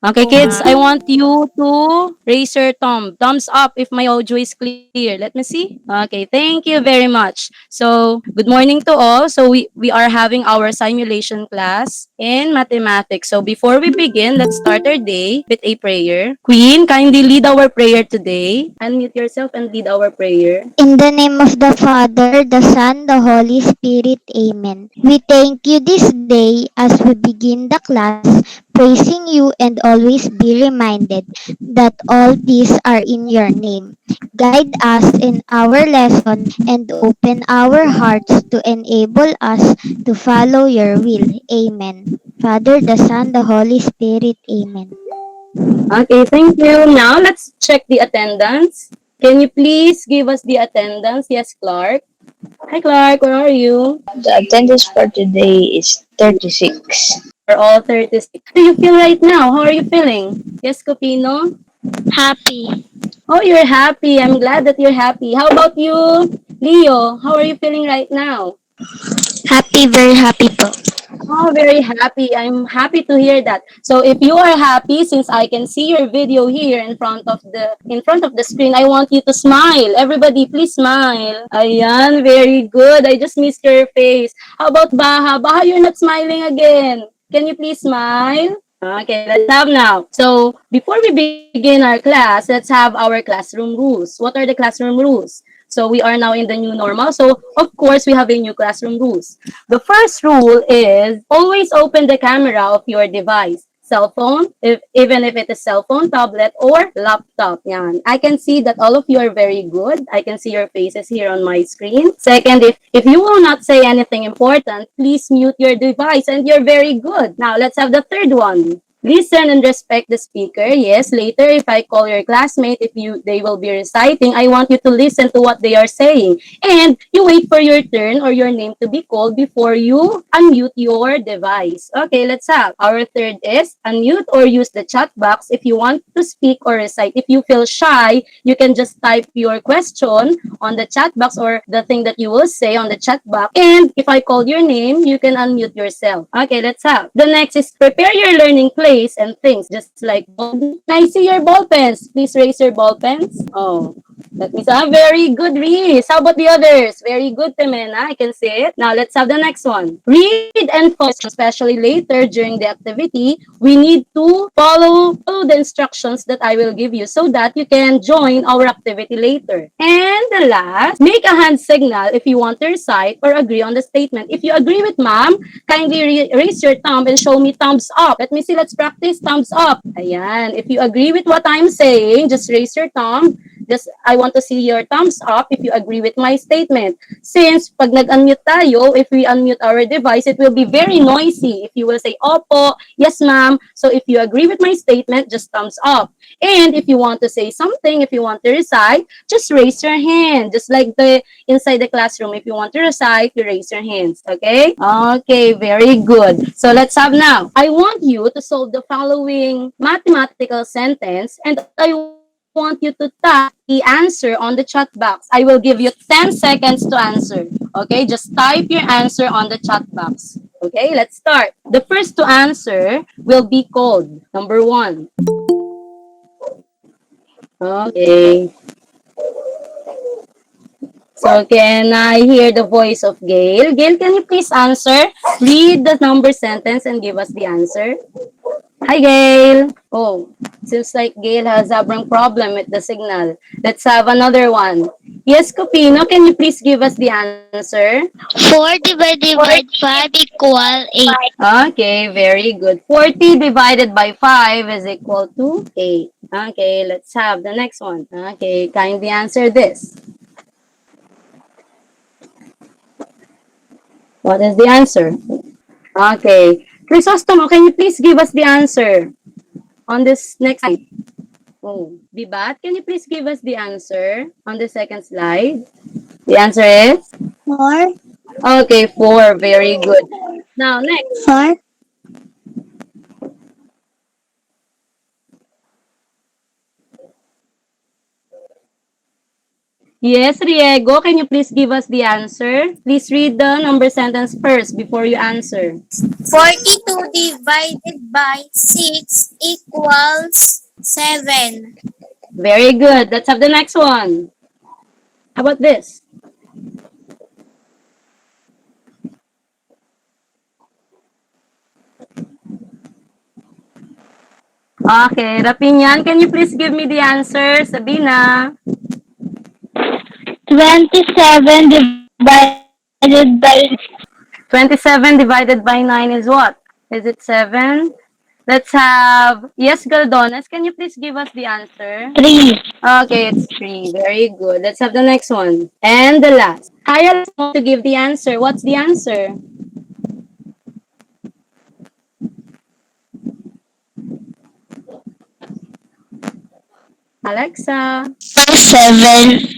Okay, Oh, kids, I ma'am. want you to raise your thumbs up if my audio is clear. Let me see. Okay, thank you very much. So, good morning to all. So, we are having our simulation class in mathematics. So, before we begin, let's start our day with a prayer. Queen, kindly lead our prayer today. Unmute yourself and lead our prayer. In the name of the Father, the Son, the Holy Spirit. Amen. We thank you this day as we begin the class, praising you and always be reminded that all these are in your name. Guide us in our lesson and open our hearts to enable us to follow your will. Amen. Father, the Son, the Holy Spirit. Amen. Okay, thank you. Now, let's check the attendance. Can you please give us the attendance? Yes, Clark. Hi, Clark. Where are you? The attendance for today is 36. We're all 36. How do you feel right now? How are you feeling? Yes, Copino? Happy. Oh, you're happy. I'm glad that you're happy. How about you, Leo? How are you feeling right now? Happy, very happy po. Oh, very happy. I'm happy to hear that. So if you are happy, since I can see your video here in front of the screen, I want you to smile. Everybody, please smile. Ayan, very good. I just missed your face. How about Baha? Baha, you're not smiling again. Can you please smile? Okay, let's have now. So before we begin our class, let's have our classroom rules. What are the classroom rules? So we are now in the new normal. So of course we have a new classroom rules. The first rule is always open the camera of your device. Cell phone, even if it is cell phone, tablet, or laptop. Yan. I can see that all of you are very good. I can see your faces here on my screen. Second, if you will not say anything important, please mute your device and you're very good. Now, let's have the third one. Listen and respect the speaker. Yes, later if I call your classmate, if they will be reciting, I want you to listen to what they are saying. And you wait for your turn or your name to be called before you unmute your device. Okay, let's have. Our third is unmute or use the chat box if you want to speak or recite. If you feel shy, you can just type your question on the chat box or the thing that you will say on the chat box. And if I call your name, you can unmute yourself. Okay, let's have. The next is prepare your learning place and things just like ball. Can I see your ball pens? Please raise your ball pens. Oh, that means very good, Reese. How about the others? Very good, Temena. I can see it. Now let's have the next one. Read and follow, especially later during the activity. We need to follow the instructions that I will give you so that you can join our activity later. And the last, make a hand signal if you want to recite or agree on the statement. If you agree with ma'am, kindly raise your thumb and show me thumbs up. Let me see. Let's practice thumbs up. Ayan. If you agree with what I'm saying, just raise your thumb. Just, I want to see your thumbs up if you agree with my statement. Since, pag nag-unmute tayo, if we unmute our device, it will be very noisy. If you will say, opo, yes ma'am. So if you agree with my statement, just thumbs up. And if you want to say something, if you want to recite, just raise your hand. Just like the inside the classroom, if you want to recite, you raise your hands. Okay? Okay, very good. So let's have now. I want you to solve the following mathematical sentence and I want you to type the answer on the chat box. I will give you 10 seconds to answer. Okay? Just type your answer on the chat box. Okay, let's start. The first to answer will be called. Number one. Okay. So can I hear the voice of Gail? Gail, can you please answer? Read the number sentence and give us the answer. Hi, Gail. Oh, seems like Gail has a problem with the signal. Let's have another one. Yes, Copino, can you please give us the answer? 4 divided by 5 equal 8. Okay, very good. 40 divided by 5 is equal to 8. Okay, let's have the next one. Okay, kindly answer this. What is the answer? Okay. Chrysostomo, can you please give us the answer on this next slide? Oh, Bibat, can you please give us the answer on the second slide? The answer is? 4. Okay, 4. Very good. Now, next. 4. Yes, Riego, can you please give us the answer? Please read the number sentence first before you answer. 42 divided by 6 equals 7. Very good. Let's have the next one. How about this? Okay, Rapinyan, can you please give me the answer? Sabina. 27 divided by 27 divided by 9 is what? Is it 7? Let's have, yes, Galdones, can you please give us the answer? 3. Okay, it's 3. Very good. Let's have the next one. And the last. Kaya, let's want to give the answer. What's the answer? Alexa. 7.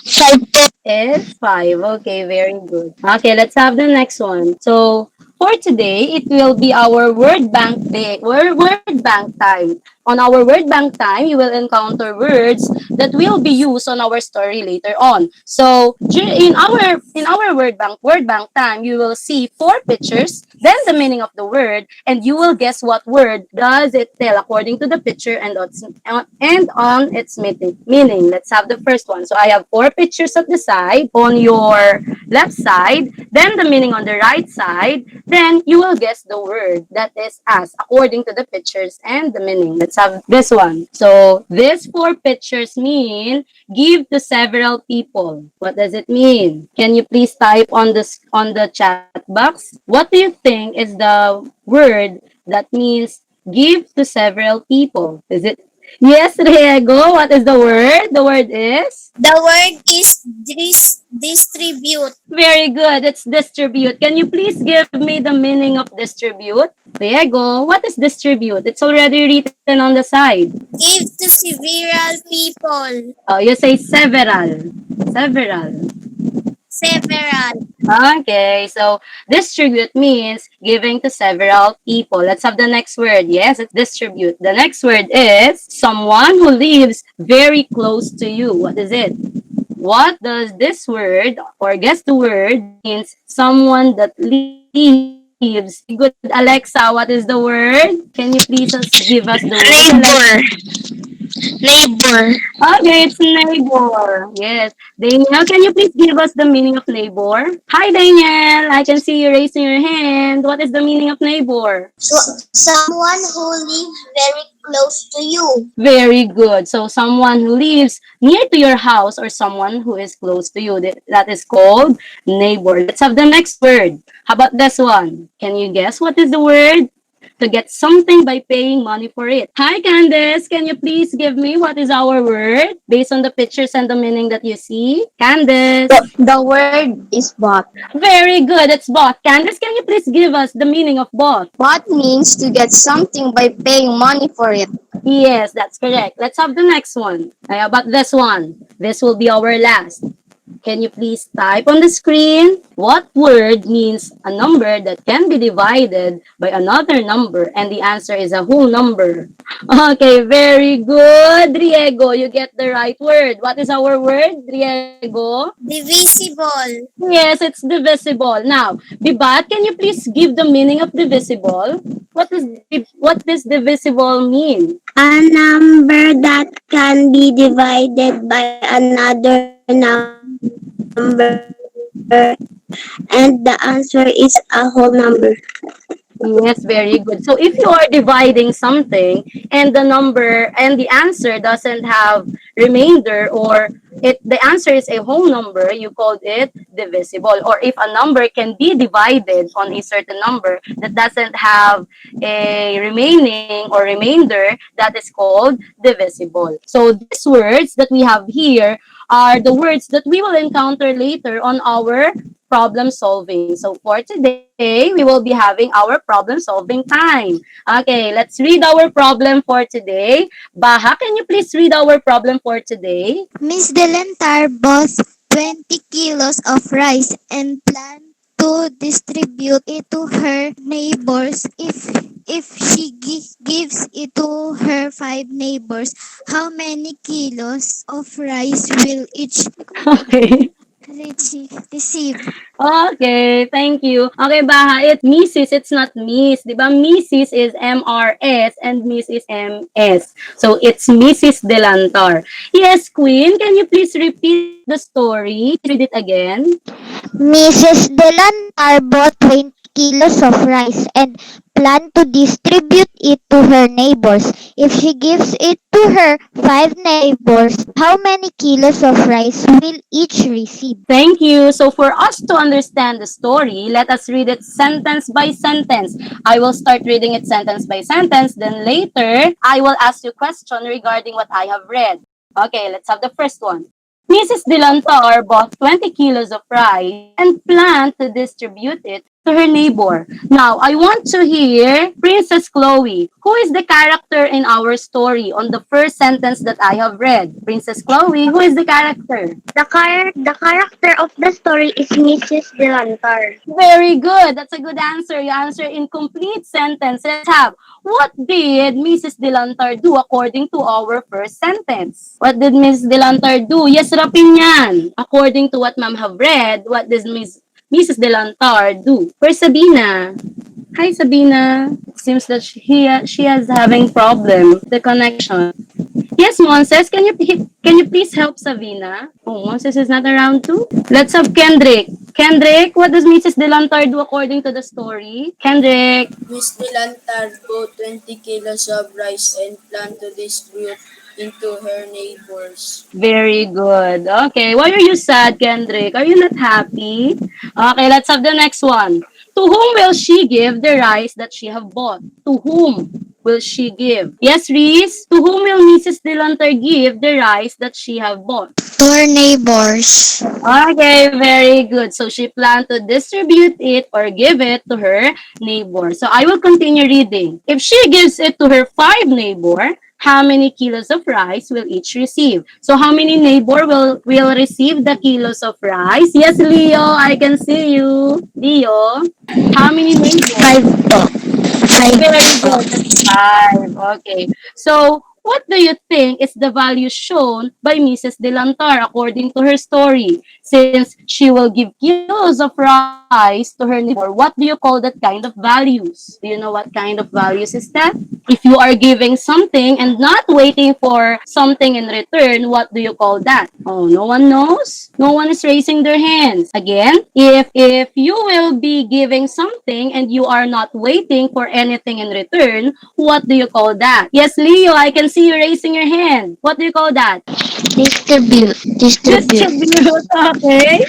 5. It's 5. Okay, very good. Okay, let's have the next one. So, for today, it will be our word bank day, word bank time. On our word bank time, you will encounter words that will be used on our story later on. So, in our word bank time, you will see 4 pictures, then the meaning of the word, and you will guess what word does it tell according to the picture and on its meaning. Let's have the first one. So I have 4 pictures at the side on your left side, then the meaning on the right side, then you will guess the word that is asked according to the pictures and the meaning. Let's have this one. So these 4 pictures mean give to several people. What does it mean? Can you please type on the chat box? What do you think is the word that means give to several people? Is it yes, Riego? What is the word? The word is The word is distribute. very good. It's distribute. Can you please give me the meaning of distribute? Riego, what is distribute? It's already written on the side. Give to several people. Oh, you say several. Several. Several. Okay, so distribute means giving to several people. Let's have the next word. Yes, it's distribute. The next word is someone who lives very close to you. What is it? What does this word or guess the word means someone that lives? Very good, Alexa. What is the word? Can you please give us the word, Alexa? Neighbor. Neighbor. Okay, it's neighbor. Yes. Daniel, can you please give us the meaning of neighbor? Hi, Daniel. I can see you raising your hand. What is the meaning of neighbor? So, someone who lives very close to you. Very good. So, someone who lives near to your house or someone who is close to you. That is called neighbor. Let's have the next word. How about this one? Can you guess what is the word? To get something by paying money for it. Hi, Candice. Can you please give me what is our word based on the pictures and the meaning that you see? Candice. The word is bought. Very good. It's bought. Candice, can you please give us the meaning of bought? Bought means to get something by paying money for it. Yes, that's correct. Let's have the next one. How about this one? This will be our last. Can you please type on the screen what word means a number that can be divided by another number and the answer is a whole number? Okay, very good, Diego. You get the right word. What is our word, Diego? Divisible. Yes, it's divisible. Now, Bibat, can you please give the meaning of divisible? What does divisible mean? A number that can be divided by another number, and the answer is a whole number. Yes, very good. So if you are dividing something and the number and the answer doesn't have remainder or the answer is a whole number, you called it divisible. Or if a number can be divided on a certain number that doesn't have a remaining or remainder, that is called divisible. So these words that we have here are the words that we will encounter later on our problem solving. So for today, we will be having our problem solving time. Okay, let's read our problem for today. Baha, can you please read our problem for today? Miss Delentar bought 20 kilos of rice and planned to distribute it to her neighbors. If she gives it to her 5 neighbors, how many kilos of rice will each Okay. receive? Okay, thank you. Okay, Baha, it's Mrs. It's not Miss. Di ba? Mrs. is MRS and Miss is MS. So, it's Mrs. Delantar. Yes, Queen, can you please repeat the story? Read it again. Mrs. Delantar bought 20 kilos of rice and planned to distribute it to her neighbors. If she gives it to her 5 neighbors, how many kilos of rice will each receive? Thank you. So for us to understand the story, let us read it sentence by sentence. I will start reading it sentence by sentence. Then later, I will ask you a question regarding what I have read. Okay, let's have the first one. Mrs. Dilantar bought 20 kilos of rice and planned to distribute it to her neighbor. Now, I want to hear Princess Chloe. Who is the character in our story on the first sentence that I have read? Princess Chloe, who is the character? The character of the story is Mrs. Delantar. Very good. That's a good answer. You answer in complete sentence. Let's have, what did Mrs. Delantar do according to our first sentence? What did Mrs. Delantar do? Yes, rapin yan. According to what ma'am have read, what does Mrs. Delantar do? Where's Sabina? Hi, Sabina. It seems that she has having problem with the connection. Yes, Monses, can you please help Savina? Oh, Monses is not around too. Let's have Kendrick. Kendrick, what does Mrs. Delantar do according to the story? Kendrick. Miss Delantar bought 20 kilos of rice and planned to distribute into her neighbors. Very good. Okay, why are you sad, Kendrick? Are you not happy? Okay, let's have the next one. To whom will she give the rice that she have bought? To whom will she give? Yes, Reese. To whom will Mrs. Delantar give the rice that she have bought? To her neighbors. Okay, very good. So she planned to distribute it or give it to her neighbor. So I will continue reading. If she gives it to her 5 neighbor, how many kilos of rice will each receive? So how many neighbor will receive the kilos of rice? Yes, Leo, I can see you. Leo, how many neighbor? 5 Very good. That's 5. Okay. So, what do you think is the value shown by Mrs. Delantar according to her story? Since she will give kilos of rice to her neighbor, what do you call that kind of values? Do you know what kind of values is that? If you are giving something and not waiting for something in return, what do you call that? Oh, no one knows? No one is raising their hands. Again, if you will be giving something and you are not waiting for anything in return, what do you call that? Yes, Leo, I can see you raising your hand. What do you call that? Distribute. Distribute. Okay.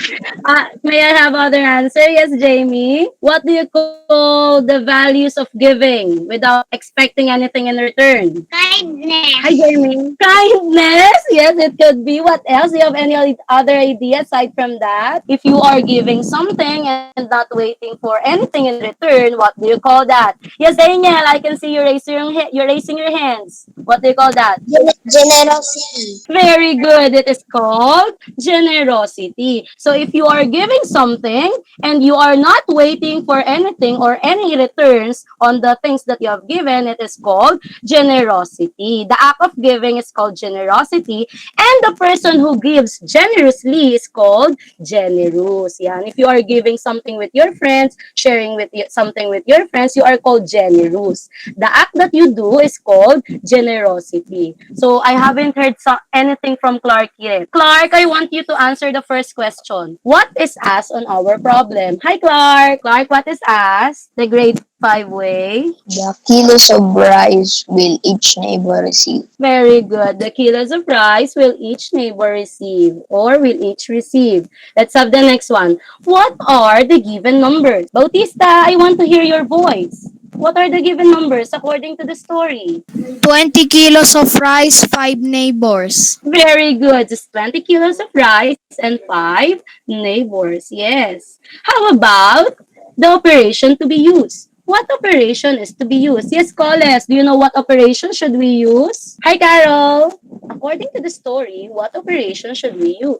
May I have other answer? Yes, Jamie. What do you call the values of giving without expecting anything in return? Hi, Kindness. Jamie. Kindness. Yes, it could be. What else? Do you have any other idea aside from that? If you are giving something and not waiting for anything in return, what do you call that? Yes, Daniel, I can see you're raising your hands. What do you call that? Generosity. Very good. It is called generosity. So if you are giving something and you are not waiting for anything or any returns on the things that you have given, it is called generosity. The act of giving is called generosity, and the person who gives generously is called generous. Yan. If you are giving something with your friends, sharing something with your friends, you are called generous. The act that you do is called generosity. So I haven't heard anything from Clark yet. Clark, I want you to answer the first question. What is asked on our problem? Hi, Clark. Clark, what is asked? The grade 5 way. The kilos of rice will each neighbor receive. Very good. The kilos of rice will each neighbor receive or will each receive. Let's have the next one. What are the given numbers? Bautista, I want to hear your voice. What are the given numbers according to the story? 20 kilos of rice, 5 neighbors. Very good. Just 20 kilos of rice and 5 neighbors. Yes. How about the operation to be used? What operation is to be used? Yes, Coles, do you know what operation should we use? Hi, Carol. According to the story, what operation should we use?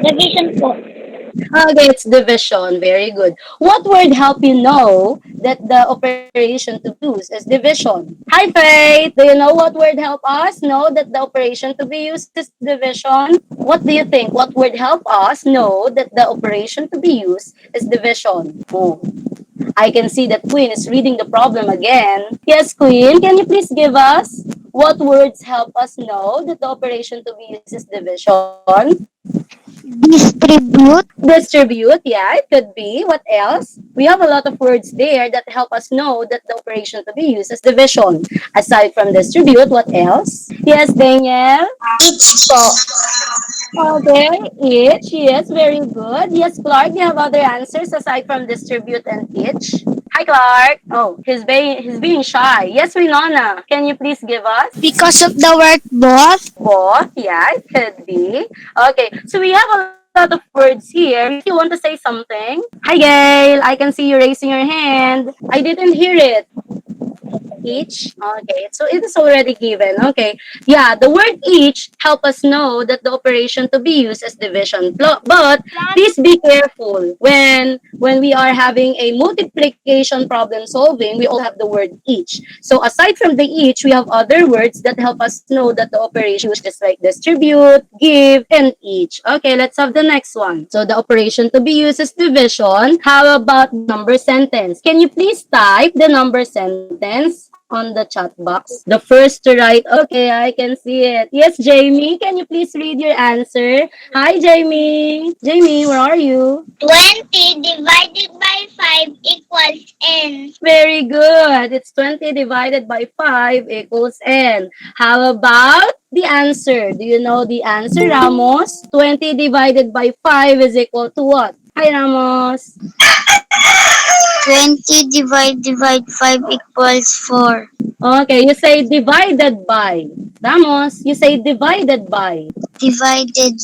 Division po. Okay, it's division. Very good. What word help you know that the operation to be used is division? Hi, Faith. Do you know what word help us know that the operation to be used is division? What do you think? What word help us know that the operation to be used is division? Oh, I can see that Queen is reading the problem again. Yes, Queen, can you please give us what words help us know that the operation to be used is division? Distribute, Distribute, yeah, it could be. What else? We have a lot of words there that help us know that the operation to be used is division. Aside from distribute, what else? Yes, Daniel? So, okay, each. Yes, very good. Yes, Clark, you have other answers aside from distribute and each? Hi, Clark. Oh, he's being shy. Yes, Winona. Can you please give us? Because of the word both. Both, yeah, it could be. Okay, so we have a lot of words here. Maybe you want to say something? Hi, Gail. I can see you raising your hand. I didn't hear it. Each. Okay, so it is already given. Okay, yeah, the word each help us know that the operation to be used is division. But please be careful when we are having a multiplication problem solving. We all have the word each. So aside from the each, we have other words that help us know that the operation is just like distribute, give, and each. Okay, let's have the next one. So the operation to be used is division. How about number sentence? Can you please type the number sentence on the chat box? The first to write. Okay, I can see it. Yes, Jamie, can you please read your answer? Hi, Jamie. Jamie, where are you? 20 divided by 5 equals n. Very good. It's 20 divided by 5 equals n. How about the answer? Do you know the answer, Ramos? 20 divided by 5 is equal to what? Hi, Ramos. 20 divide 5 equals 4. Okay, you say divided by. Ramos, you say divided by. Divided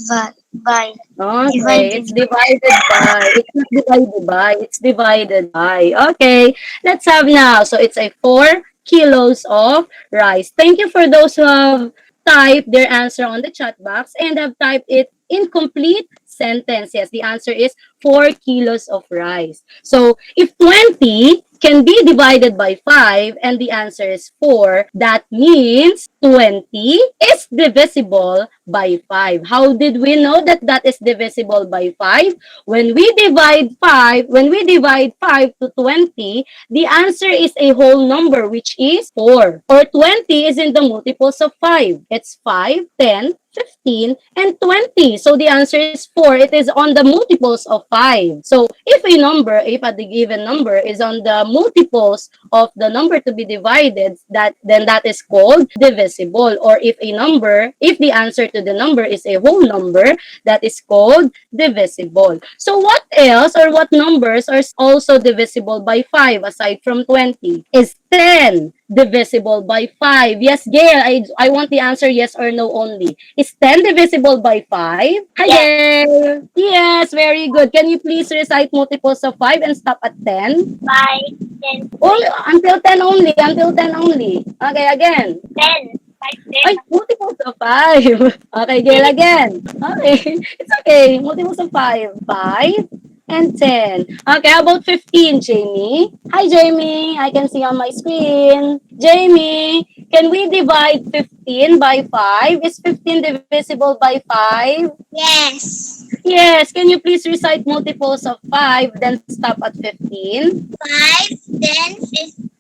by. Okay, Divided it's divided by. It's not divided by, it's divided by. Okay, let's have now. So it's a 4 kilos of rice. Thank you for those who have typed their answer on the chat box and have typed it in complete sentence. Yes, the answer is 4 kilos of rice. So if 20 can be divided by 5 and the answer is 4, that means 20 is divisible by 5. How did we know that that is divisible by 5? When we divide 5 to 20, the answer is a whole number which is 4. Or 20 is in the multiples of 5. It's 5, 10, 15, and 20. So the answer is 4. It is on the multiples of 5. So if a given number is on the multiples of the number to be divided, then that is called divisible. Or if the answer to the number is a whole number, that is called divisible. So what else or what numbers are also divisible by 5 aside from 20? Is 10 divisible by 5? Yes, Gail, I want the answer yes or no only. Is 10 divisible by 5? Hi, Gail. Yes, very good. Can you please recite multiples of 5 and stop at 10? 5, 10, Oh, until 10 only. Until 10 only. Okay, again. 10. 5, 10. Ay, multiples of 5. Okay, Gail again. Okay, it's okay. Multiples of 5. 5 and 10. Okay, how about 15, Jamie? Hi, Jamie. I can see on my screen. Jamie, can we divide 15 by 5? Is 15 divisible by 5? Yes. Yes. Can you please recite multiples of 5, then stop at 15? 5, 10,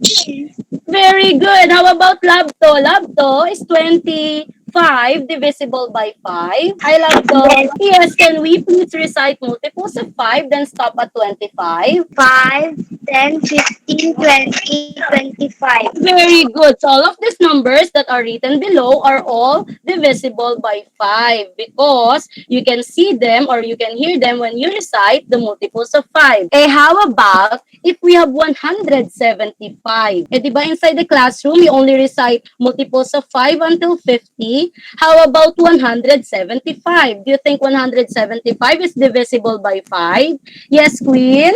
15. Very good. How about Labto? Labto is 25 divisible by 5. Hi, Labto. Yes, can we please recite multiples of 5, then stop at 25? 5, 10, 15, 20, 25. Very good. So all of these numbers that are written below are all divisible by 5 because you can see them or you can hear them when you recite the multiples of 5. Eh, how about if we have 175? Eh, di ba inside the classroom, we only recite multiples of 5 until 50. How about 175? Do you think 175 is divisible by 5? Yes, Queen?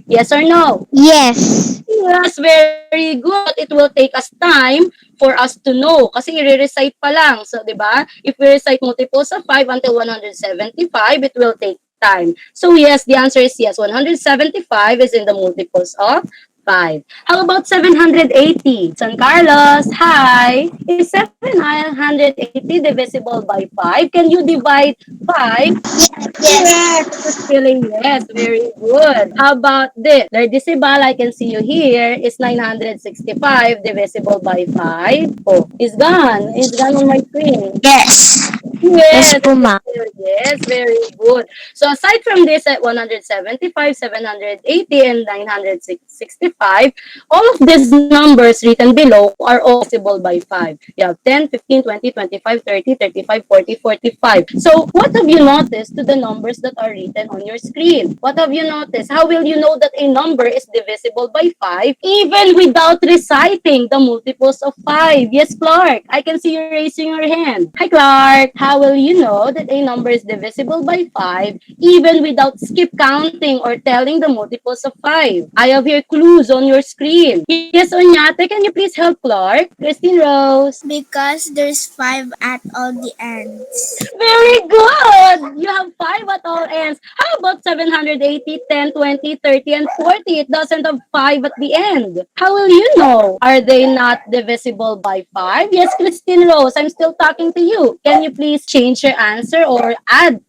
Yes or no? Yes. Yes, very good. But it will take us time for us to know kasi i-recite pa lang. So, di ba? If we recite multiples of 5 until 175, it will take time. So yes, the answer is yes. 175 is in the multiples of 5. How about 780? San Carlos, hi. Is 780 divisible by 5? Can you divide 5? Correct. It's feeling yes, very good. How about this? Divisible, I can see you here, is 965 divisible by 5. Oh, it's gone. It's gone on my screen. Yes. Yes Yes, po, ma'am. yes, very good. So aside from this at 175, 780, and 965, all of these numbers written below are all divisible by 5. You have 10, 15, 20, 25, 30, 35, 40, 45. So what have you noticed to the numbers that are written on your screen? What have you noticed? How will you know that a number is divisible by 5 even without reciting the multiples of 5? Yes, Clark, I can see you raising your hand. Hi, Clark. How will you know that a number is divisible by 5 even without skip counting or telling the multiples of 5? I have here clues on your screen. Yes, Onyate, can you please help Clark? Christine Rose. Because there's 5 at all the ends. Very good! You have 5 at all ends. How about 780, 10, 20, 30, and 40? It doesn't have 5 at the end. How will you know? Are they not divisible by 5? Yes, Christine Rose, I'm still talking to you. Can you please change your answer or add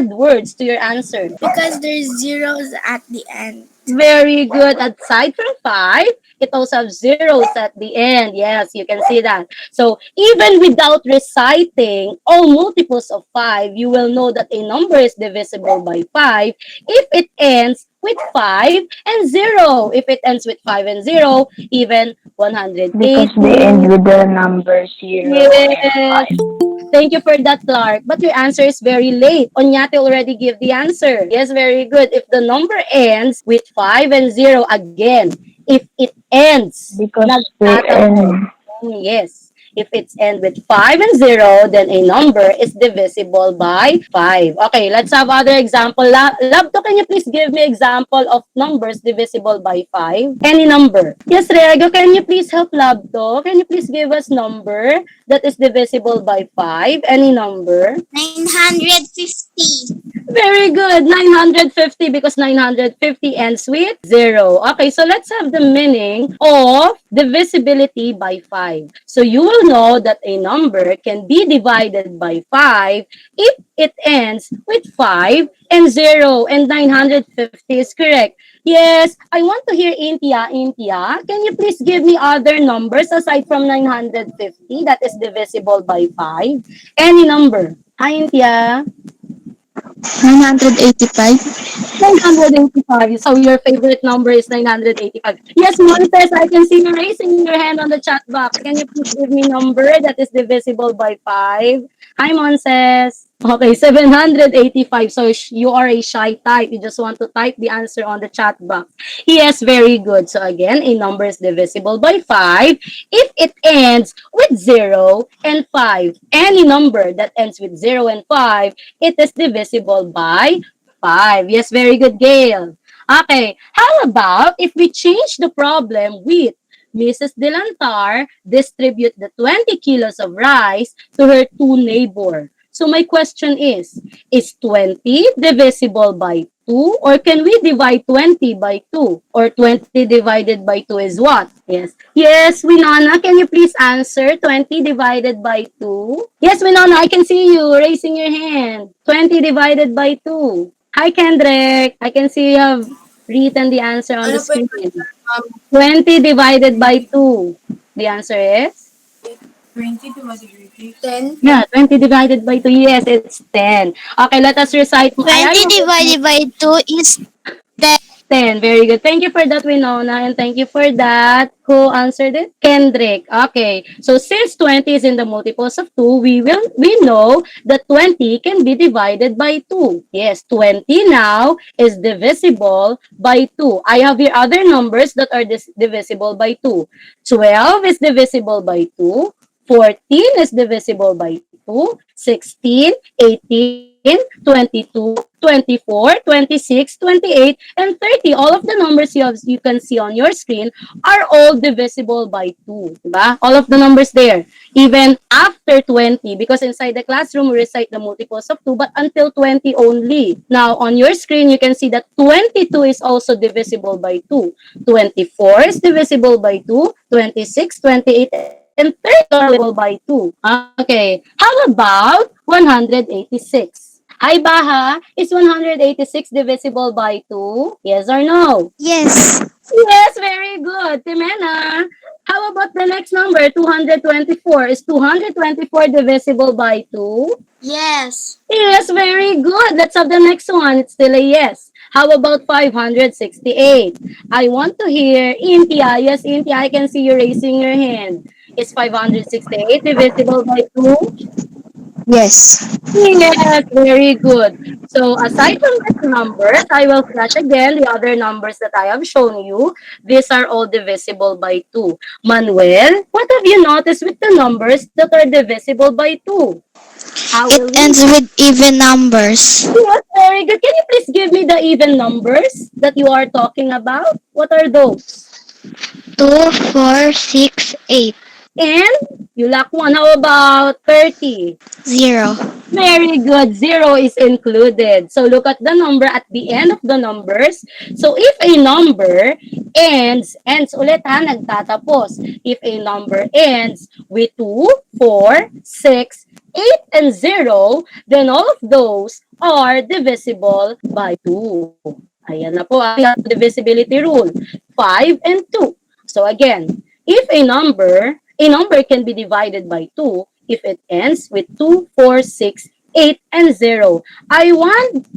words to your answer? Because there's zeros at the end. Very good. Aside from 5, it also has zeros at the end. Yes, you can see that. So even without reciting all multiples of 5, you will know that a number is divisible by 5 if it ends with 5 and 0. If it ends with 5 and 0, even 180. Because they end with the number 0 and Yes. 5. Thank you for that, Clark. But your answer is very late. Onyate already gave the answer. Yes, very good. If the number ends with 5 and 0 again, if it ends, Because they nagtatapos. end. Yes. If it's end with 5 and 0, then a number is divisible by 5. Okay, let's have other example. Labto, can you please give me example of numbers divisible by 5? Any number. Yes, Rego, can you please help Labto? Can you please give us number that is divisible by 5? Any number? 950. Very good. 950 because 950 ends with 0. Okay, so let's have the meaning of divisibility by 5. So you will know that a number can be divided by 5 if it ends with 5 and 0, and 950 is correct. Yes, I want to hear Intia. Intia, can you please give me other numbers aside from 950 that is divisible by 5? Any number. Hi, Intia. 985. 985. So your favorite number is 985. Yes, Montes, I can see you raising your hand on the chat box. Can you please give me number that is divisible by 5? Hi, Montes. Okay, 785. So you are a shy type. You just want to type the answer on the chat box. Yes, very good. So again, a number is divisible by 5 if it ends with 0 and 5. Any number that ends with 0 and 5, it is divisible by 5. Yes, very good, Gail. Okay, how about if we change the problem with Mrs. Delantar distribute the 20 kilos of rice to her two neighbors? So my question is 20 divisible by 2, or can we divide 20 by 2? Or 20 divided by 2 is what? Yes. Yes, Winona, can you please answer 20 divided by 2? Yes, Winona, I can see you raising your hand. 20 divided by 2. Hi, Kendrick. I can see you have written the answer on the Ano po yung screen. um, 20 divided by 2. The answer is? 20 divided by 10? Yeah, 20 divided by 2. Yes, it's 10. Okay, let us recite. 20 divided by 2 is 10. Very good. Thank you for that, Winona. And thank you for that. Who answered it? Kendrick. Okay. So since 20 is in the multiples of 2, we know that 20 can be divided by 2. Yes, 20 now is divisible by 2. I have here other numbers that are divisible by 2. 12 is divisible by 2. 14 is divisible by 2. 16, 18, 22, 24, 26, 28, and 30. All of the numbers you can see on your screen are all divisible by 2. Diba? All of the numbers there. even after 20, because inside the classroom we recite the multiples of 2, but until 20 only. Now, on your screen, you can see that 22 is also divisible by 2. 24 is divisible by 2. 26, 28, and 30 are divisible by 2. Okay, how about 186? Hi, Baha. Is 186 divisible by 2? Yes or no? Yes. Yes, very good. Timena, how about the next number, 224? Is 224 divisible by 2? Yes. Yes, very good. Let's have the next one. It's still a yes. How about 568? I want to hear Intia. Yes, Intia, I can see you raising your hand. Is 568 divisible by 2? Yes. Yes, very good. So aside from these numbers, I will flash again the other numbers that I have shown you. These are all divisible by 2. Manuel, what have you noticed with the numbers that are divisible by 2? How It will we? ends with even numbers. Yes, very good. Can you please give me the even numbers that you are talking about? What are those? 2, 4, 6, 8. And you lack one. How about 30? 0. Very good. Zero is included. So look at the number at the end of the numbers. So if a number ends ulit ha, nagtatapos. If a number ends with 2, 4, 6, 8, and 0, then all of those are divisible by 2. Ayan na po. We have the divisibility rule. 5 and 2. So again, if a number can be divided by 2 if it ends with 2, 4, 6, 8, and 0. I want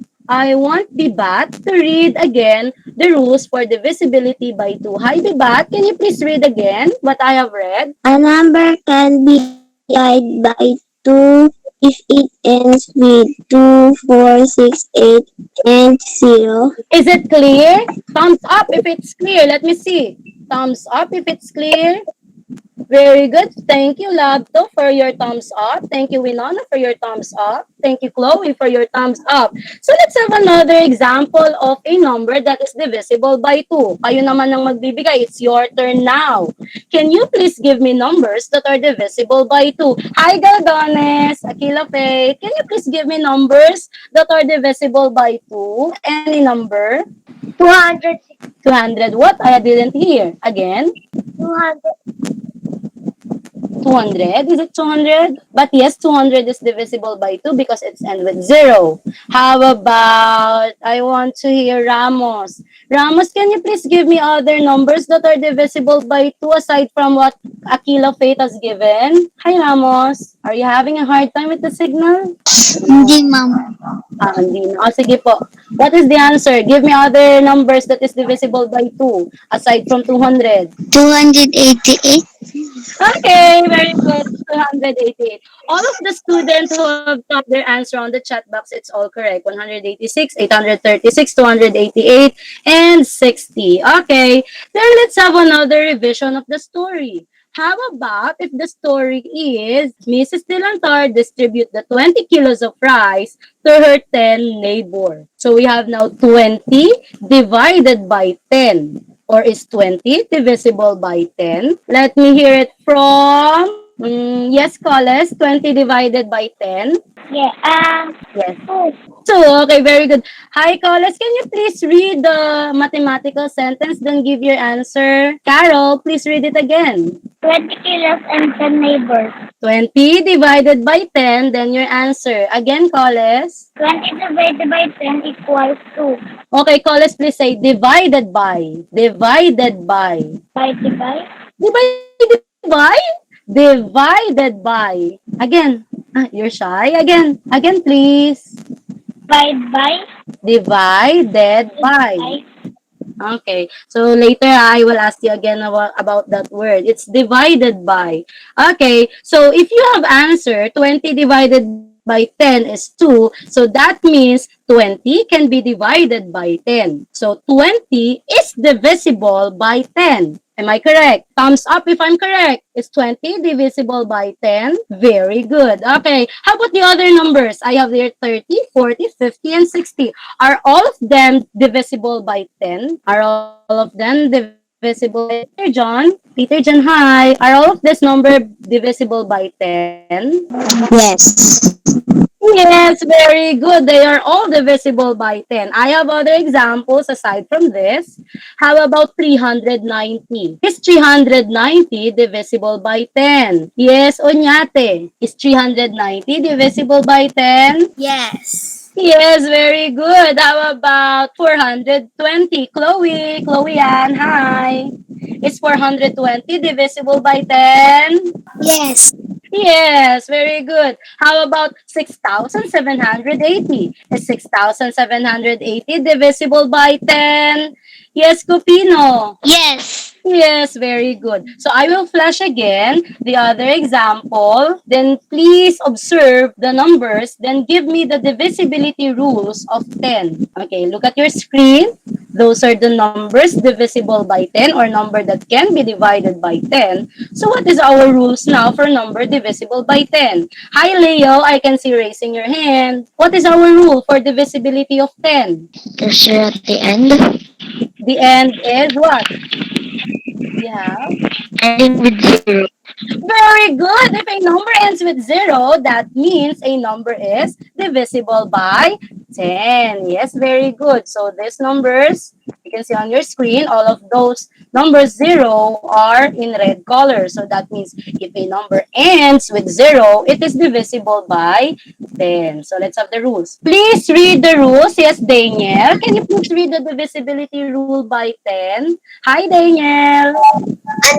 Bibat to read again the rules for divisibility by 2. Hi, Bibat. Can you please read again what I have read? A number can be divided by 2 if it ends with 2, 4, 6, 8, and 0. Is it clear? Thumbs up if it's clear. Let me see. Thumbs up if it's clear. Very good. Thank you, Labto, for your thumbs up. Thank you, Winona, for your thumbs up. Thank you, Chloe, for your thumbs up. So let's have another example of a number that is divisible by 2. Kayo naman ang magbibigay. It's your turn now. Can you please give me numbers that are divisible by 2? Hi, Galdones, Akila Faye. Can you please give me numbers that are divisible by 2? Any number? 200, 200 what? I didn't hear. Again? 200, 200? Is it 200? But yes, 200 is divisible by 2 because it's end with 0. How about, I want to hear Ramos. Ramos, can you please give me other numbers that are divisible by 2 aside from what Aquila Faith has given? Hi, Ramos. Are you having a hard time with the signal? Hindi, ma'am. Hindi na. O, sige po. What is the answer? Give me other numbers that is divisible by 2 aside from 200. 288. Okay, very good. 288. All of the students who have typed their answer on the chat box, it's all correct. 186, 836, 288, and 60. Okay, then let's have another revision of the story. How about if the story is Mrs. Dilantar distribute the 20 kilos of rice to her 10 neighbor. So we have now 20 divided by 10. Or is 20 divisible by 10? Let me hear it from, yes, Coles, 20 divided by 10. yeah, Yes. 2. So, okay, very good. Hi, Coles, can you please read the mathematical sentence, then give your answer? Carol, please read it again. 20 kilos and 10 neighbors. 20 divided by 10, then your answer. Again, Coles. 20 divided by 10 equals 2. Okay, Coles, please say divided by. Divided by. Divided by Divided by? Divided by. Again. You're shy. Again. Again, please. Divided by Divided by. Okay. So later I will ask you again about that word. It's divided by. Okay. So if you have answer 20 divided by 10 is 2. So that means 20 can be divided by 10. So 20 is divisible by 10. Am I correct? Thumbs up if I'm correct. Is 20 divisible by 10? Very good. Okay. How about the other numbers? I have here 30, 40, 50, and 60. Are all of them divisible by 10? Are all of them divisible divisible by Peter John. Peter John, hi. Are all of this number divisible by 10? Yes. Yes, very good. They are all divisible by 10. I have other examples aside from this. How about 390? Is 390 divisible by 10? Yes, Onyate. Is 390 divisible by 10? Yes. Yes, very good. How about 420? Chloe Ann, hi. Is 420 divisible by 10? Yes. Yes, very good. How about 6,780? Is 6,780 divisible by 10? Yes, Cupino. Yes. Yes, very good. So I will flash again the other example. Then please observe the numbers. Then give me the divisibility rules of 10. Okay, look at your screen. Those are the numbers divisible by 10 or number that can be divided by 10. So what is our rules now for number divisible by 10? Hi, Leo. I can see raising your hand. What is our rule for divisibility of 10? There's zero at the end. The end is what? Yeah. Ending with zero. Very good. If a number ends with 0, that means a number is divisible by 10. Yes, very good. So these numbers, you can see on your screen, all of those numbers 0 are in red color. So that means if a number ends with 0, it is divisible by 10. So let's have the rules. Please read the rules. Yes, Daniel. Can you please read the divisibility rule by 10? Hi, Daniel. A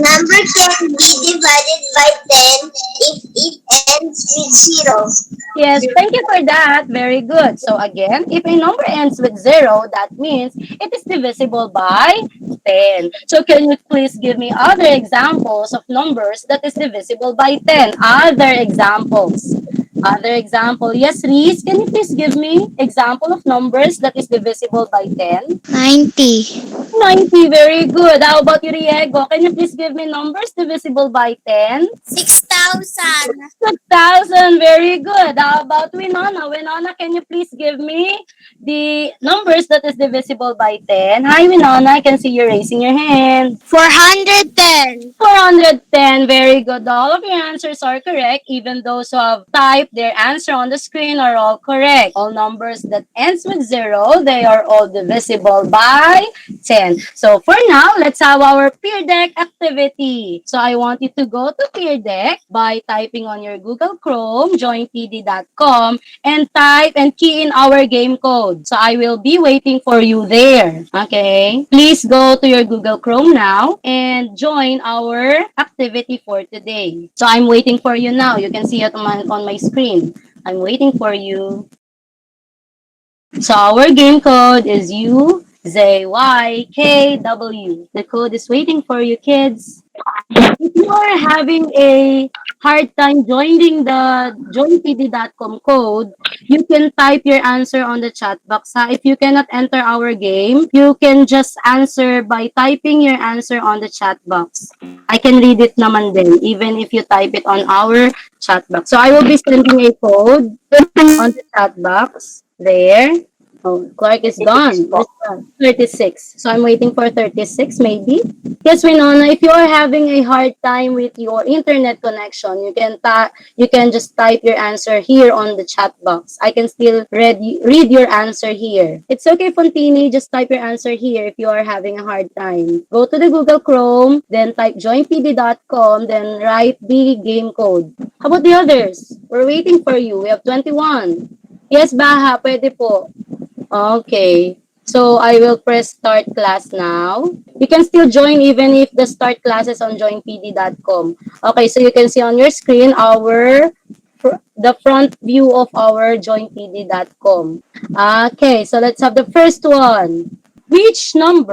number can be divided by 10 if it ends with zero. Yes, thank you for that. Very good. So again, if a number ends with 0, that means it is divisible by 10. So can you please give me other examples of numbers that is divisible by 10? Other examples. Other example. Yes, Reese, can you please give me example of numbers that is divisible by 10? 90. 90, very good. How about you, Riego? Can you please give me numbers divisible by 10? 6,000. 6,000, very good. How about Winona? Winona, can you please give me the numbers that is divisible by 10? Hi, Winona. I can see you raising your hand. 410. 410, very good. All of your answers are correct. Even those who have typed their answer on the screen are all correct. All numbers that ends with 0, they are all divisible by 10. So for now, let's have our peer deck activity. So I want you to go to peer deck by typing on your Google Chrome, joinpd.com, and type and key in our game code. So I will be waiting for you there. Okay? Please go to your Google Chrome now and join our activity for today. So I'm waiting for you now. You can see it on my screen. I'm waiting for you. So our game code is UZYKW. The code is waiting for you, kids. If you are having a hard time joining the joinpd.com code, you can type your answer on the chat box. Ha? If you cannot enter our game, you can just answer by typing your answer on the chat box. I can read it naman din, even if you type it on our chat box. So I will be sending a code on the chat box there. Oh, Clark is gone. Where's Clark? 36. So I'm waiting for 36 maybe. Yes, Winona, if you are having a hard time with your internet connection, you can just type your answer here on the chat box. I can still read your answer here. It's okay, Fontini, just type your answer here if you are having a hard time. Go to the Google Chrome, then type joinpd.com, then write the game code. How about the others? We're waiting for you. We have 21. Yes, Baha, pwede po. Okay. So I will press start class now. You can still join even if the start class is on joinpd.com. Okay, so you can see on your screen the front view of our joinpd.com. Okay, so let's have the first one. Which of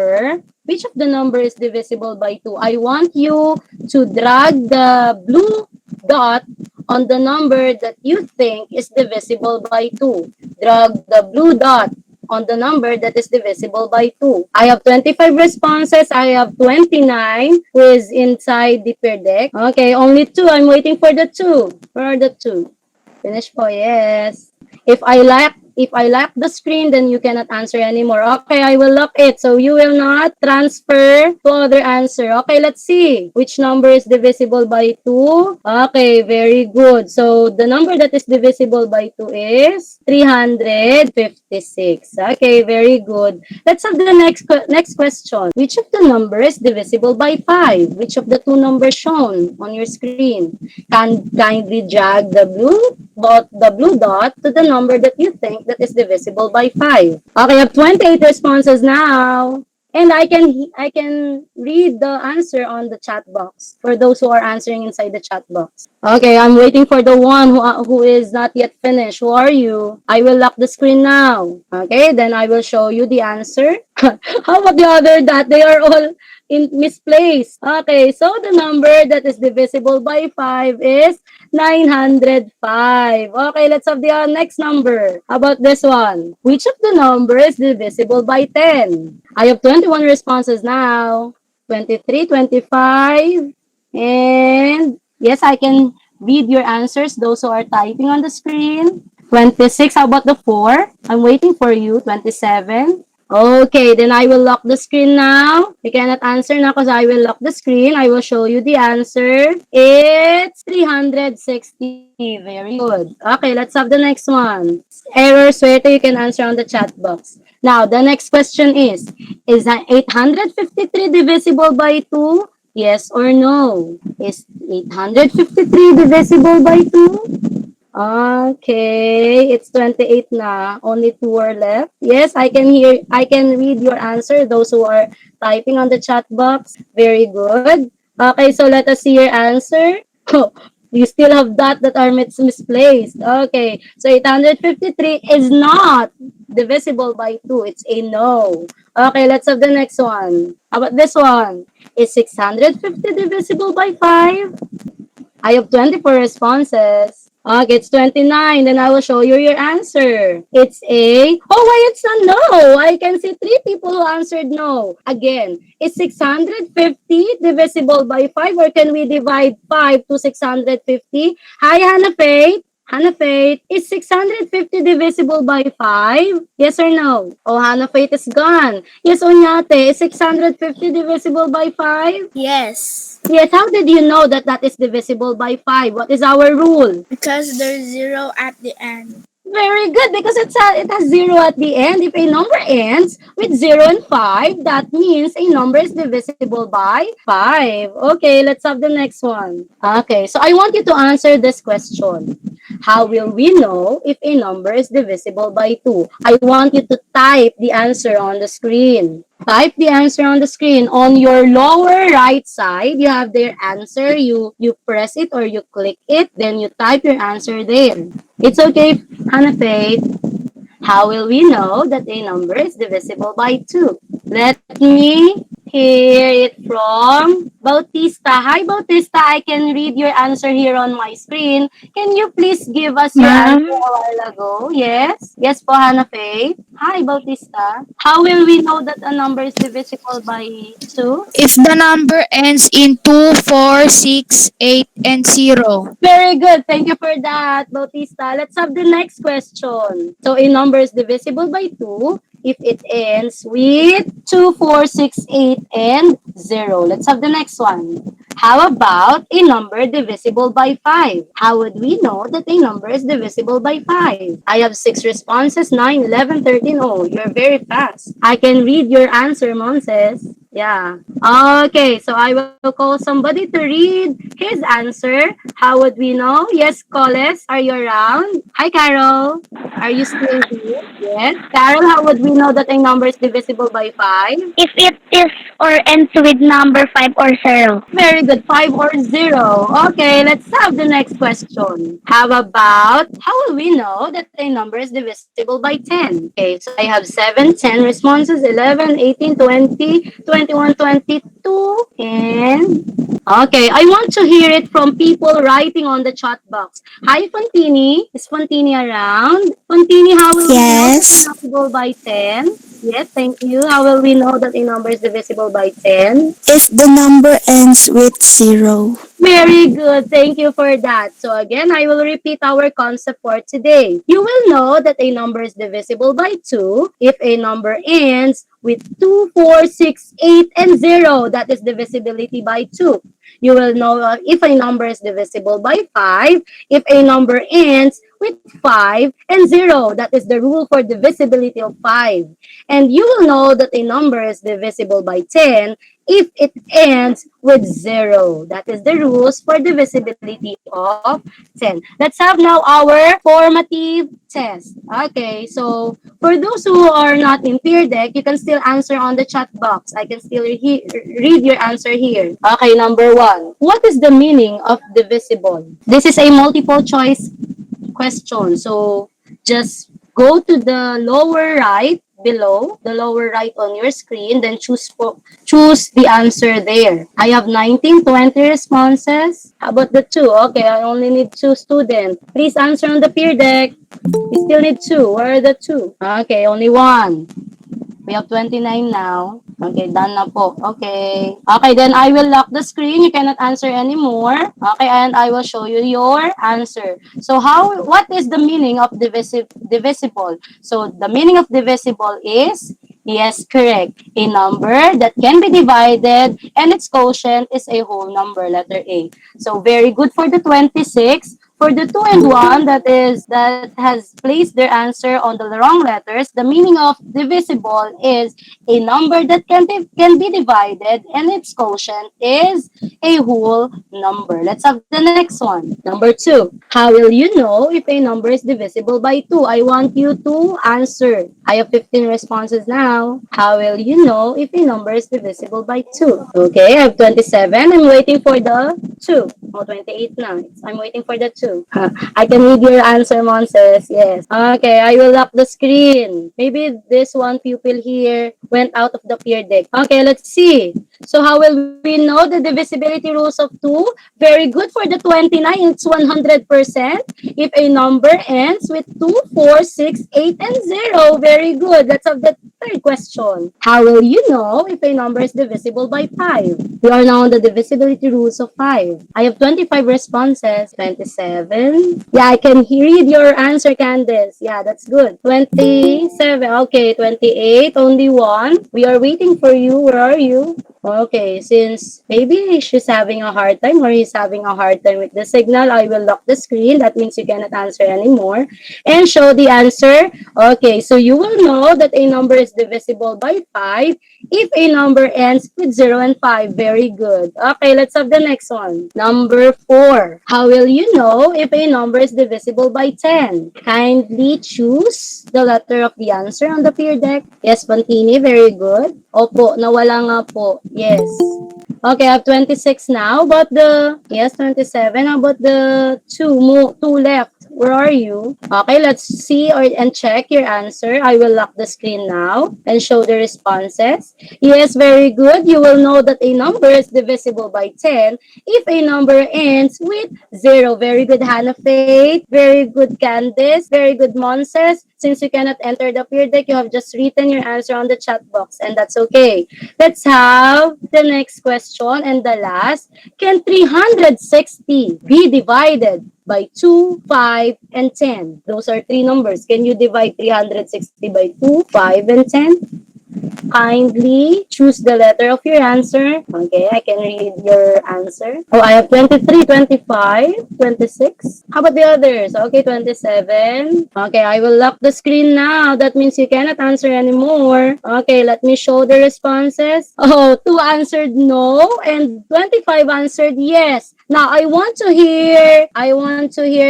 the number is divisible by 2? I want you to drag the blue dot on the number that you think is divisible by 2. Drag the blue dot on the number that is divisible by 2. I have 25 responses. I have 29 who is inside the peer deck. Okay, only 2. I'm waiting for the 2. Where are the 2? Finish po, yes. If I lack If I lock the screen, then you cannot answer anymore. Okay, I will lock it. So you will not transfer to other answer. Okay, let's see. Which number is divisible by 2? Okay, very good. So the number that is divisible by 2 is 356. Okay, very good. Let's have the next question. Which of the numbers is divisible by 5? Which of the two numbers shown on your screen? Kindly drag the blue dot to the number that you think that is divisible by 5. Okay, I have 28 responses now. And I can read the answer on the chat box for those who are answering inside the chat box. Okay, I'm waiting for the one who is not yet finished. Who are you? I will lock the screen now. Okay, then I will show you the answer. How about the other that they are all in misplaced? Okay, so the number that is divisible by 5 is 905. Okay, let's have the next number. How about this one? Which of the numbers is divisible by 10? I have 21 responses now. 23, 25, and yes, I can read your answers, those who are typing on the screen. 26, how about the 4? I'm waiting for you. 27. Okay, then I will lock the screen now. You cannot answer now because I will lock the screen. I will show you the answer. It's 360. Very good. Okay, let's have the next one. Error, Swerte, you can answer on the chat box. Now, the next question is 853 divisible by 2? Yes or no? Is 853 divisible by 2? Okay, it's 28 na. Only 2 are left. Yes, I can read your answer, those who are typing on the chat box. Very good. Okay, so let us see your answer. Oh, you still have that are misplaced. Okay, so 853 is not divisible by 2. It's a no. Okay, let's have the next one. How about this one? Is 650 divisible by 5? I have 24 responses. Okay, it's 29. Then I will show you your answer. It's a... Oh, why it's a no? I can see 3 people who answered no. Again, is 650 divisible by 5 or can we divide 5 to 650? Hi, Hannah Faith. Hannah Faith, is 650 divisible by 5? Yes or no? Oh, Hannah Faith is gone. Yes, Onyate, is 650 divisible by 5? Yes, Yes, how did you know that that is divisible by 5? What is our rule? because there's zero at the end. Very good, because it has 0 at the end. If a number ends with 0 and 5, that means a number is divisible by 5. Okay, let's have the next one. Okay, so I want you to answer this question. How will we know if a number is divisible by 2? I want you to type the answer on the screen. Type the answer on the screen. On your lower right side, you have their answer. You press it or you click it, then you type your answer there. It's okay, Hannah Faith. How will we know that a number is divisible by 2? Let me hear it from Bautista. Hi, Bautista. I can read your answer here on my screen. Can you please give us your answer a while ago? Yes? Yes po, Hannah Faith. Hi, Bautista. How will we know that a number is divisible by 2? If the number ends in 2, 4, 6, 8, and 0. Very good. Thank you for that, Bautista. Let's have the next question. So a number is divisible by 2 if it ends with 2, 4, 6, 8, and 0. Let's have the next one. How about a number divisible by 5? How would we know that a number is divisible by 5? I have 6 responses, 9, 11, 13. Oh, you're very fast. I can read your answer, Monses. Yeah. Okay, so I will call somebody to read his answer. How would we know? Yes, Coles, are you around? Hi, Carol. Are you still here? Yes. Carol, how would we know that a number is divisible by 5? If it is or ends with number 5 or 0. Very good, 5 or 0. Okay, let's have the next question. How will we know that a number is divisible by 10? Okay, so I have 7, 10 responses, 11, 18, 20, 21, 22, and... Okay, I want to hear it from people writing on the chat box. Hi, Fontini. Is Fontini around? Fontini, how will we know that Yes. a divisible by 10? Yes, thank you. How will we know that a number is divisible by 10? If the number ends with 0. Very good. Thank you for that. So again, I will repeat our concept for today. You will know that a number is divisible by 2 if a number ends with 2, 4, 6, 8, and 0. That is divisibility by 2. You will know if a number is divisible by 5 if a number ends with 5 and 0. That is the rule for divisibility of 5. And you will know that a number is divisible by 10 if it ends with 0. That is the rules for divisibility of 10. Let's have now our formative test. Okay, so for those who are not in peer deck, you can still answer on the chat box. I can still read your answer here. Okay, number 1. What is the meaning of divisible? This is a multiple choice question. So just go to the lower right below, the lower right on your screen, then choose the answer there. I have 19, 20 responses. How about the 2? Okay, I only need 2 students. Please answer on the peer deck. We still need 2. Where are the 2? Okay, only 1. We have 29 now. Okay, done na po. Okay. Okay, then I will lock the screen. You cannot answer anymore. Okay, and I will show you your answer. So what is the meaning of divisible? So the meaning of divisible is, yes, correct, a number that can be divided and its quotient is a whole number, letter A. So very good for the 26. For the 2 and 1 that has placed their answer on the wrong letters, the meaning of divisible is a number that can be divided and its quotient is a whole number. Let's have the next one. Number 2. How will you know if a number is divisible by 2? I want you to answer. I have 15 responses now. How will you know if a number is divisible by 2? Okay, I have 27. I'm waiting for the 2. Oh, 28 now. I'm waiting for the 2. I can read your answer, Monses. Yes. Okay, I will lock the screen. Maybe this one pupil here went out of the peer deck. Okay, let's see. So how will we know the divisibility rules of 2? Very good for the 29. It's 100%. If a number ends with 2, 4, 6, 8, and 0. Very good. Let's have the third question. How will you know if a number is divisible by 5? We are now on the divisibility rules of 5. I have 25 responses. 27. Yeah, I can read your answer, Candice. Yeah, that's good. 27. Okay, 28. Only one. We are waiting for you. Where are you? Okay, since maybe she's having a hard time or he's having a hard time with the signal, I will lock the screen. That means you cannot answer anymore. And show the answer. Okay, so you will know that a number is divisible by 5 if a number ends with 0 and 5. Very good. Okay, let's have the next one. Number 4. How will you know if a number is divisible by 10? Kindly choose the letter of the answer on the peer deck. Yes, Pantini, very good. Opo, nawala nga po. Yes. Okay, I have 26 now. But yes, 27. How about the 2 left? Where are you? Okay, let's see and check your answer. I will lock the screen now and show the responses. Yes, very good. You will know that a number is divisible by 10 if a number ends with 0. Very good, Hannah Faith. Very good, Candice. Very good, Monses. Since you cannot enter the peer deck, you have just written your answer on the chat box, and that's okay. Let's have the next question and the last. Can 360 be divided by 2, 5, and 10? Those are 3 numbers. Can you divide 360 by 2, 5, and 10? Kindly choose the letter of your answer. Okay, I can read your answer. Oh, I have 23, 25, 26. How about the others? Okay, 27. Okay, I will lock the screen now. That means you cannot answer anymore. Okay, let me show the responses. Oh, 2 answered no and 25 answered yes. Now, I want to hear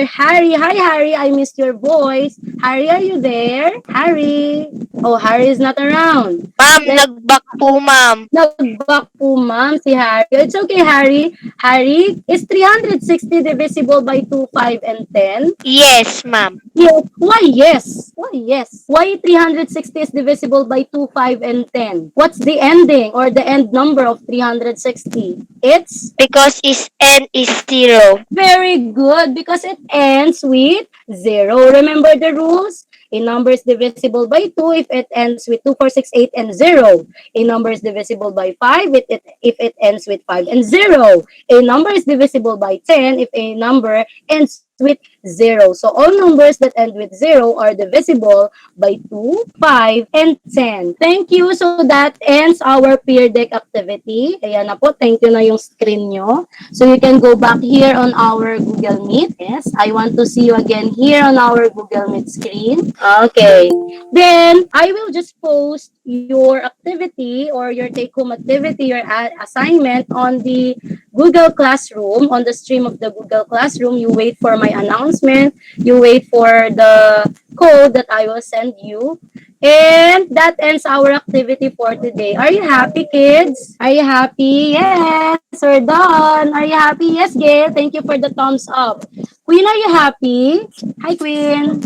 Harry. Hi, Harry. I missed your voice. Harry, are you there? Harry. Oh, Harry is not around. Ma'am, nag-back po, ma'am. Nag-back po, ma'am, si Harry. It's okay, Harry. Harry, is 360 divisible by 2, 5, and 10? Yes, ma'am. Yes. Why yes? Why yes? Why 360 is divisible by 2, 5, and 10? What's the ending or the end number of 360? It's Because n is 0. very good because it ends with 0. Remember the rules? A number is divisible by 2 if it ends with 2, 4, 6, 8, and 0. A number is divisible by 5 if it ends with 5 and 0. A number is divisible by 10 if a number ends with 0. So all numbers that end with 0 are divisible by 2, 5, and 10. Thank you. So that ends our peer deck activity. Ayan na po. Thank you na yung screen nyo. So you can go back here on our Google Meet. Yes, I want to see you again here on our Google Meet screen. Okay. Then, I will just post your activity or your take-home activity, your assignment on the Google Classroom, on the stream of the Google Classroom. You wait for my announcement. You wait for the code that I will send you. And that ends our activity for today. Are you happy, kids? Are you happy? Yes, we're done. Are you happy? Yes, Gail. Thank you for the thumbs up. Queen, are you happy? Hi, Queen.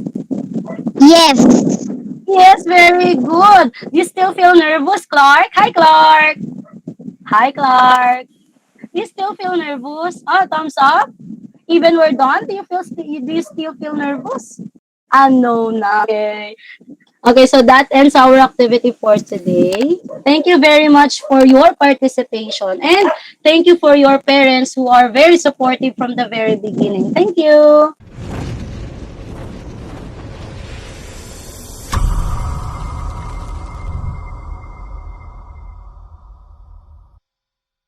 Yes. Yes, very good. You still feel nervous, Clark? Hi, Clark. Hi, Clark. You still feel nervous? Oh, thumbs up. Even we're done, do you still feel nervous? Ah, no, na. Okay. Okay, so that ends our activity for today. Thank you very much for your participation. And thank you for your parents who are very supportive from the very beginning. Thank you.